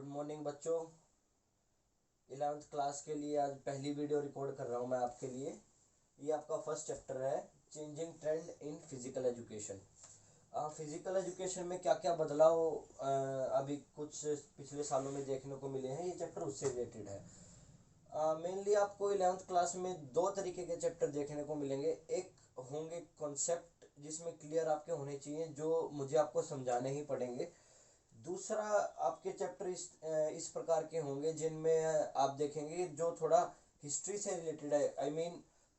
Good morning बच्चों। 11th class के लिए आज पहली वीडियो रिकॉर्ड कर रहा हूँ मैं आपके लिए। ये आपका फर्स्ट चैप्टर है, चेंजिंग ट्रेंड इन फिजिकल एजुकेशन। फिजिकल एजुकेशन में क्या क्या बदलाव अभी कुछ पिछले सालों में देखने को मिले हैं, ये चैप्टर उससे रिलेटेड है। मेनली आपको 11th क्लास में दो तरीके के चैप्टर देखने को मिलेंगे। एक होंगे कॉन्सेप्ट जिसमें क्लियर आपके होने चाहिए, जो मुझे आपको समझाने ही पड़ेंगे। दूसरा आपके चैप्टर इस प्रकार के होंगे जिनमें आप देखेंगे जो थोड़ा हिस्ट्री से रिलेटेड है। आई मीन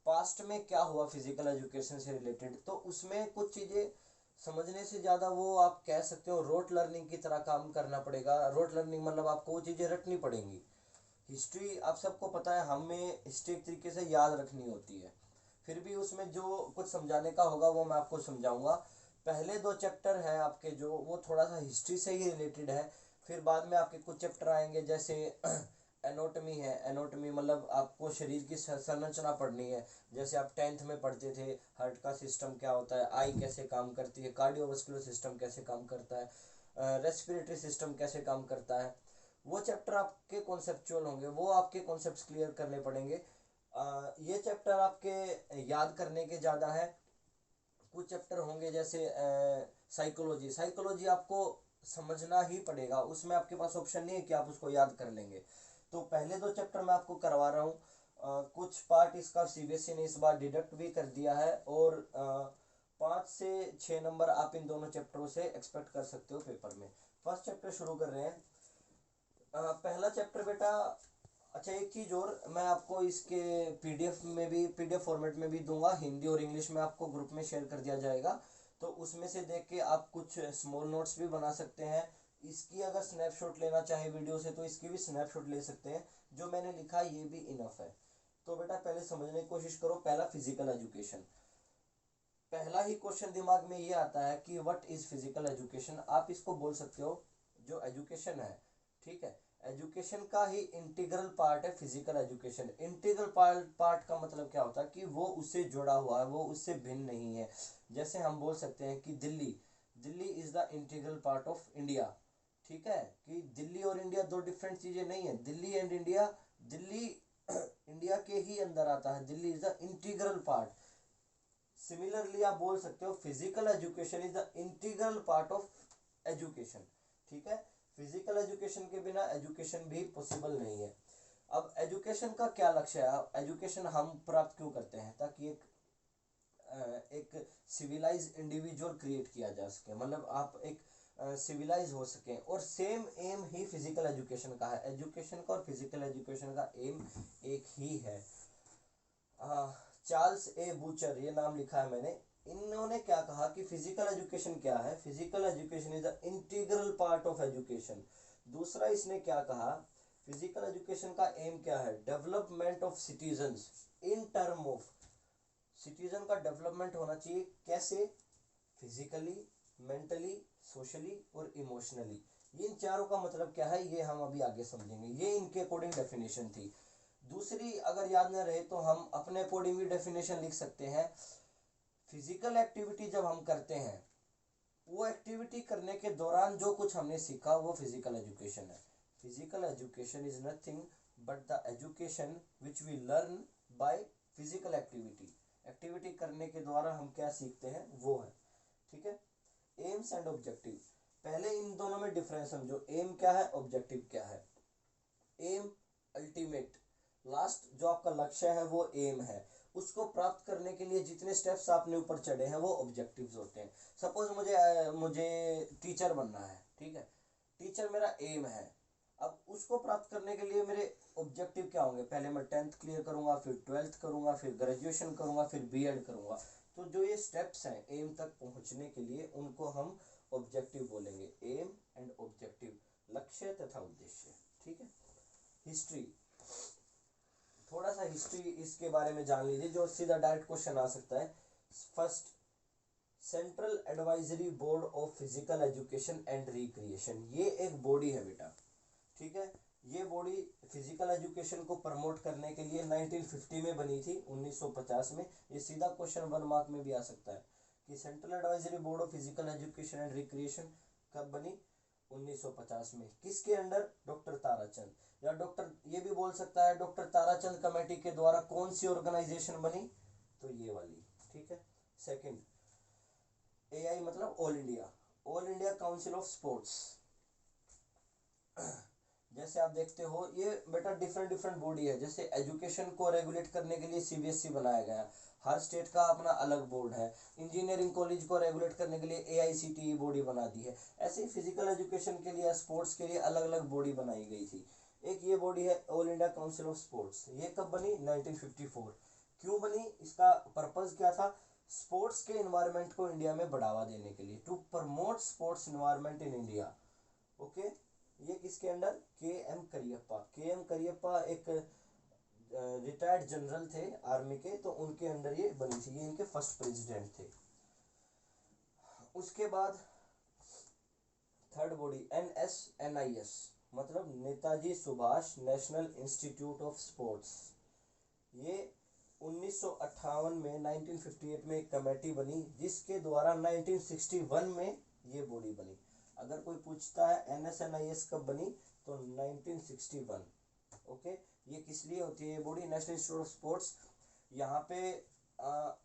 पास्ट में क्या हुआ फिजिकल एजुकेशन से रिलेटेड, तो उसमें कुछ चीज़ें समझने से ज़्यादा वो आप कह सकते हो रोट लर्निंग की तरह काम करना पड़ेगा। रोट लर्निंग मतलब आपको वो चीज़ें रटनी पड़ेंगी। हिस्ट्री आप सबको पता है, हमें हिस्ट्री एक तरीके से याद रखनी होती है, फिर भी उसमें जो कुछ समझाने का होगा वो मैं आपको समझाऊंगा। पहले दो चैप्टर हैं आपके जो वो थोड़ा सा हिस्ट्री से ही रिलेटेड है। फिर बाद में आपके कुछ चैप्टर आएंगे जैसे एनोटमी है। एनोटमी मतलब आपको शरीर की संरचना पढ़नी है। जैसे आप 10th में पढ़ते थे हार्ट का सिस्टम क्या होता है, आई कैसे काम करती है, कार्डियोवास्कुलर सिस्टम कैसे काम करता है, रेस्पिरेटरी सिस्टम कैसे काम करता है। वो चैप्टर आपके कॉन्सेप्चुअल होंगे, वो आपके कॉन्सेप्ट्स क्लियर करने पड़ेंगे। ये चैप्टर आपके याद करने के ज़्यादा है। कुछ चैप्टर होंगे जैसे साइकोलॉजी। साइकोलॉजी आपको समझना ही पड़ेगा, उसमें आपके पास ऑप्शन नहीं है कि आप उसको याद कर लेंगे। तो पहले दो चैप्टर मैं आपको करवा रहा हूँ। कुछ पार्ट इसका सीबीएसई ने इस बार डिडक्ट भी कर दिया है, और 5 से 6 नंबर आप इन दोनों चैप्टरों से एक्सपेक्ट कर सकते हो पेपर में। फर्स्ट चैप्टर शुरू कर रहे हैं। पहला चैप्टर बेटा, अच्छा एक चीज़ और, मैं आपको इसके पीडीएफ फॉर्मेट में भी दूंगा, हिंदी और इंग्लिश में आपको ग्रुप में शेयर कर दिया जाएगा। तो उसमें से देख के आप कुछ स्मॉल नोट्स भी बना सकते हैं। इसकी अगर स्नैपशॉट लेना चाहे वीडियो से तो इसकी भी स्नैपशॉट ले सकते हैं। जो मैंने लिखा ये भी इनफ है। तो बेटा पहले समझने की कोशिश करो। पहला फिजिकल एजुकेशन। पहला ही क्वेश्चन दिमाग में ये आता है कि व्हाट इज फिजिकल एजुकेशन। आप इसको बोल सकते हो जो एजुकेशन है, ठीक है, एजुकेशन का ही इंटीग्रल पार्ट है फिजिकल एजुकेशन। इंटीग्रल पार्ट का मतलब क्या होता है कि वो उससे जुड़ा हुआ है, वो उससे भिन्न नहीं है। जैसे हम बोल सकते हैं कि Delhi Delhi is the integral part of India. ठीक है, कि दिल्ली और इंडिया दो डिफरेंट चीजें नहीं है। Delhi and India, Delhi India के ही अंदर आता है। Delhi is the integral part. Similarly आप बोल सकते हो physical education is the integral part of education. ठीक है, फिजिकल एजुकेशन के बिना एजुकेशन भी पॉसिबल नहीं है। अब एजुकेशन का क्या लक्ष्य है, एजुकेशन हम प्राप्त क्यों करते हैं, ताकि एक सिविलाइज इंडिविजुअल क्रिएट किया जा सके, मतलब आप एक सिविलाइज हो सके। और सेम एम ही फिजिकल एजुकेशन का है। एजुकेशन का और फिजिकल एजुकेशन का एम एक ही है। चार्ल्स ए बूचर, ये नाम लिखा है मैंने। इन्होंने क्या कहा कि फिजिकल एजुकेशन क्या है, physical education is the integral part of education. दूसरा इसने क्या कहा, फिजिकल एजुकेशन का एम क्या है, development of citizens in term of, citizen का डेवलपमेंट होना चाहिए कैसे, फिजिकली, मेंटली, सोशली और इमोशनली। इन चारों का मतलब क्या है ये हम अभी आगे समझेंगे। ये इनके अकॉर्डिंग डेफिनेशन थी। दूसरी अगर याद न रहे तो हम अपने अकॉर्डिंग भी डेफिनेशन लिख सकते हैं। फिजिकल एक्टिविटी जब हम करते हैं, वो एक्टिविटी करने के दौरान जो कुछ हमने सीखा वो फिजिकल एजुकेशन है। Physical education is nothing but the education which we learn by physical activity. Activity करने के द्वारा हम क्या सीखते हैं वो है। ठीक है, एम्स एंड ऑब्जेक्टिव। पहले इन दोनों में डिफरेंस समझो, एम क्या है, ऑब्जेक्टिव क्या है। एम अल्टीमेट, लास्ट जो आपका लक्ष्य है वो एम है। उसको प्राप्त करने के लिए जितने स्टेप्स आपने ऊपर चढ़े हैं वो ऑब्जेक्टिव्स होते हैं। सपोज मुझे टीचर बनना है, ठीक है, टीचर मेरा एम है। अब उसको प्राप्त करने के लिए मेरे ऑब्जेक्टिव क्या होंगे, पहले मैं 10th क्लियर करूंगा, फिर 12th करूंगा, फिर ग्रेजुएशन करूंगा, फिर बीएड करूंगा। तो जो ये स्टेप्स हैं एम तक पहुंचने के लिए उनको हम ऑब्जेक्टिव बोलेंगे। एम एंड ऑब्जेक्टिव, लक्ष्य तथा उद्देश्य। ठीक है, हिस्ट्री, थोड़ा सा हिस्ट्री इसके बारे में जान लीजिए जो सीधा डायरेक्ट क्वेश्चन आ सकता है। First, central advisory board of physical education and recreation, ये एक बॉडी है बेटा। ठीक है, ये बॉडी फिजिकल एजुकेशन को प्रमोट करने के लिए 1950 में बनी थी, 1950 में। ये सीधा क्वेश्चन 1 मार्क में भी आ सकता है कि central advisory board of physical education and recreation कब बनी, 1950 में। किसके अंडर? डॉक्टर ताराचंद, या डॉक्टर, ये भी बोल सकता है डॉक्टर ताराचंद कमेटी के द्वारा कौन सी ऑर्गेनाइजेशन बनी? तो ये वाली, ठीक है। सेकंड, एआई मतलब all India, all India council of sports. जैसे आप देखते हो ये बेटा डिफरेंट डिफरेंट बॉडी है। जैसे एजुकेशन को रेगुलेट करने के लिए सीबीएसई बनाया गया, हर स्टेट का अपना अलग बोर्ड है। इंजीनियरिंग कॉलेज को रेगुलेट करने के लिए एआईसीटीई बॉडी बना दी है। ऐसे ही फिजिकल एजुकेशन के लिए, स्पोर्ट्स के लिए अलग अलग बॉडी बनाई गई थी। एक ये बॉडी है all India council of sports. ये कब बनी? 1954। क्यों बनी? इसका पर्पज क्या था? स्पोर्ट्स के इन्वायरमेंट को इंडिया में बढ़ावा देने के लिए, to promote sports environment in India. Okay, ये किसके अंडर? के एम करियप्पा। के एम करियप्पा एक रिटायर्ड जनरल थे आर्मी के, तो उनके अंडर ये बनी थी। ये इनके फर्स्ट प्रेसिडेंट थे। उसके बाद थर्ड बॉडी NSNIS, मतलब Netaji Subhash national institute of sports. ये 1958 में 1958 में एक कमेटी बनी, जिसके द्वारा 1961 में ये बॉडी बनी। अगर कोई पूछता है NSNIS कब बनी, तो 1961। ओके, ये किस लिए होती है ये body? National institute of sports. यहाँ पे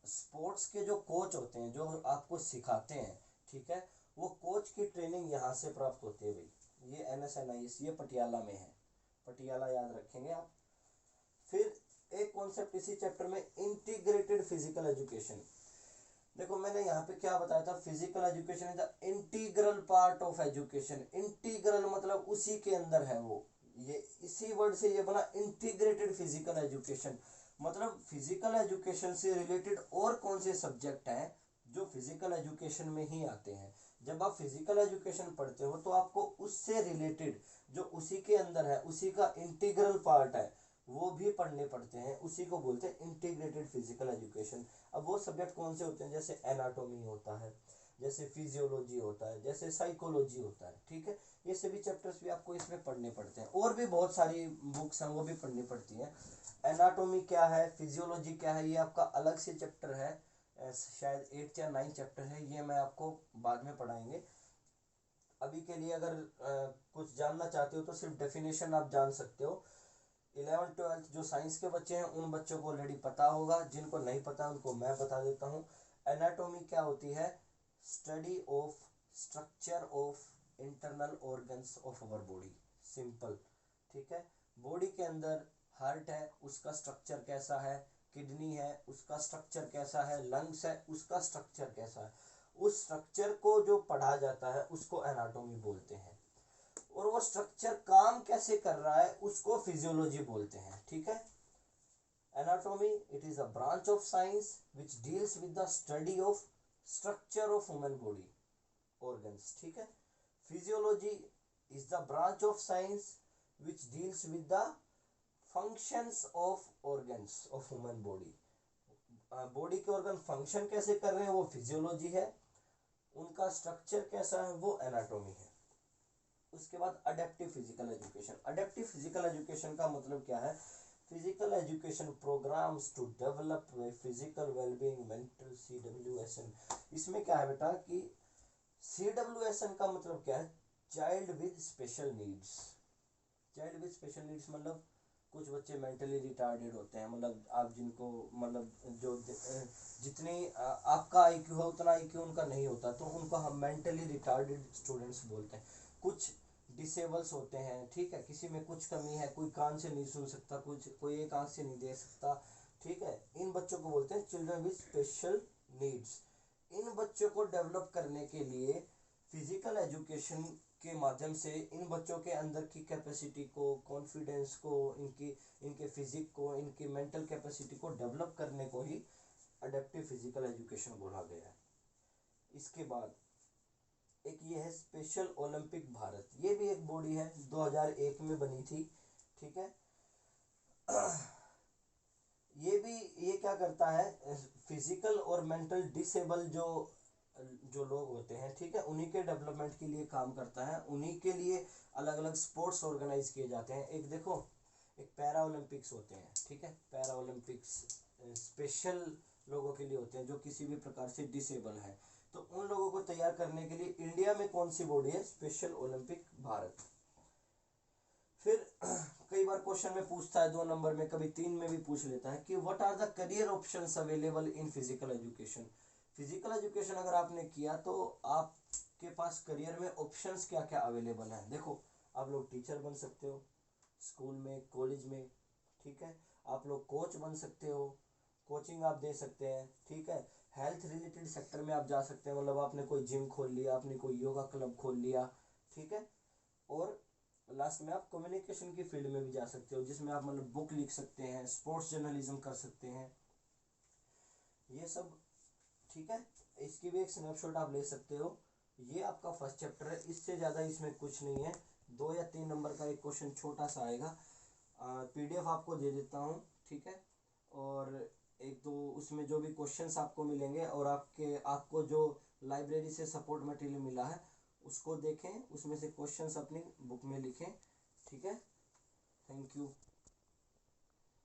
स्पोर्ट्स के जो कोच होते हैं, जो आपको सिखाते हैं, ठीक है, वो कोच की ट्रेनिंग यहाँ से प्राप्त होती है भाई। ये NSNIS, ये पटियाला में है, पटियाला याद रखेंगे आप। फिर एक कॉन्सेप्ट इसी चैप्टर में, इंटीग्रेटेड फिजिकल एजुकेशन। देखो मैंने यहाँ पे क्या बताया था, physical education is the integral part of education. Integral मतलब उसी के अंदर है वो, ये इसी वर्ड से ये बना इंटीग्रेटेड फिजिकल एजुकेशन। मतलब फिजिकल एजुकेशन से रिलेटेड और कौन से सब्जेक्ट हैं जो फिजिकल एजुकेशन में ही आते हैं। जब आप फिजिकल एजुकेशन पढ़ते हो तो आपको उससे रिलेटेड जो उसी के अंदर है, उसी का इंटीग्रल पार्ट है, वो भी पढ़ने पड़ते हैं। उसी को बोलते हैं इंटीग्रेटेड फिजिकल एजुकेशन। अब वो सब्जेक्ट कौन से होते हैं? जैसे एनाटॉमी होता है, जैसे फिजियोलॉजी होता है, जैसे साइकोलॉजी होता है, ठीक है। ये सभी चैप्टर्स भी आपको इसमें पढ़ने पड़ते हैं। और भी बहुत सारी बुक्स हैं, वो भी पढ़नी पड़ती हैं। एनाटॉमी क्या है, फिजियोलॉजी क्या है, ये आपका अलग से चैप्टर है, शायद 8 या 9 चैप्टर है। ये मैं आपको बाद में पढ़ाएंगे। अभी के लिए अगर कुछ जानना चाहते हो तो सिर्फ डेफिनेशन आप जान सकते हो। 11th 12th जो साइंस के बच्चे हैं उन बच्चों को ऑलरेडी पता होगा, जिनको नहीं पता उनको मैं बता देता हूँ। एनाटॉमी क्या होती है? Study of structure of internal organs of our body. Simple, ठीक है। बॉडी के अंदर हार्ट है, उसका स्ट्रक्चर कैसा है, किडनी है, उसका स्ट्रक्चर कैसा है, लंग्स है, उसका स्ट्रक्चर कैसा है, उस स्ट्रक्चर को जो पढ़ा जाता है उसको एनाटॉमी बोलते हैं। और वो स्ट्रक्चर काम कैसे कर रहा है उसको फिजियोलॉजी बोलते हैं, ठीक है। Anatomy it is a branch of science which deals with the study of structure of human body organs, ठीक है। Physiology is the branch of science which deals with the functions of organs of human body. Body के organ function कैसे कर रहे हैं वो physiology है, उनका स्ट्रक्चर कैसा है वो एनाटॉमी है। उसके बाद adaptive physical education. Adaptive physical education का मतलब क्या है? Physical education programs to develop physical wellbeing mental CWSN। इसमें क्या है बेटा कि CWSN का मतलब क्या है? Child with special needs. Child with special needs मतलब कुछ बच्चे मेंटली रिटार्डेड होते हैं, मतलब आप जिनको मतलब जो जितनी आपका IQ हो उतना IQ उनका नहीं होता, तो उनको हम मेंटली रिटार्डेड स्टूडेंट्स बोलते हैं। कुछ डिसेबल्स होते हैं, ठीक है, किसी में कुछ कमी है, कोई कान से नहीं सुन सकता, कोई एक आंख से नहीं देख सकता, ठीक है। इन बच्चों को बोलते हैं चिल्ड्रन विद स्पेशल नीड्स। इन बच्चों को डेवलप करने के लिए फिजिकल एजुकेशन के माध्यम से इन बच्चों के अंदर की कैपेसिटी को, कॉन्फिडेंस को, इनके फिजिक को, इनकी मेंटल कैपेसिटी को डेवलप करने को ही अडेप्टिव फिजिकल एजुकेशन बोला गया है। इसके बाद एक ये है स्पेशल ओलंपिक भारत। ये भी एक बॉडी है, 2001 में बनी थी, ठीक है। ये क्या करता है? फिजिकल और मेंटल डिसेबल जो लोग होते हैं, ठीक है, उन्हीं के डेवलपमेंट के लिए काम करता है। उन्हीं के लिए अलग अलग स्पोर्ट्स ऑर्गेनाइज किए जाते हैं। एक देखो, एक पैरा ओलंपिक्स होते हैं, ठीक है। पैरा ओलंपिक्स स्पेशल लोगों के लिए होते हैं जो किसी भी प्रकार से डिसेबल है, तो उन लोगों को तैयार करने के लिए इंडिया में कौन सी बॉडी है, स्पेशल ओलंपिक भारत। फिर कई बार क्वेश्चन में पूछता है 2 नंबर में, कभी 3 में भी पूछ लेता है कि what are the career options available in physical education. Physical education अगर आपने किया तो आपके पास करियर में ऑप्शंस क्या क्या अवेलेबल है। देखो, आप लोग टीचर बन सकते हो स्कूल में, कॉलेज में, ठीक है। आप लोग कोच बन सकते हो, कोचिंग आप दे सकते हैं, ठीक है। हेल्थ रिलेटेड सेक्टर में आप जा सकते हैं, मतलब आपने कोई जिम खोल लिया, आपने कोई योगा क्लब खोल लिया, ठीक है। और लास्ट में आप कम्युनिकेशन की फील्ड में भी जा सकते हो, जिसमें आप मतलब बुक लिख सकते हैं, स्पोर्ट्स जर्नलिज्म कर सकते हैं, ये सब, ठीक है। इसकी भी एक स्नैपशॉट आप ले सकते हो। ये आपका फर्स्ट चैप्टर है, इससे ज़्यादा इसमें कुछ नहीं है। 2 या 3 नंबर का एक क्वेश्चन छोटा सा आएगा, पीडीएफ आपको दे देता हूँ, ठीक है। और एक दो उसमें जो भी क्वेश्चंस आपको मिलेंगे और आपको जो लाइब्रेरी से सपोर्ट मटेरियल मिला है उसको देखें, उसमें से क्वेश्चंस अपनी बुक में लिखें, ठीक है। Thank you.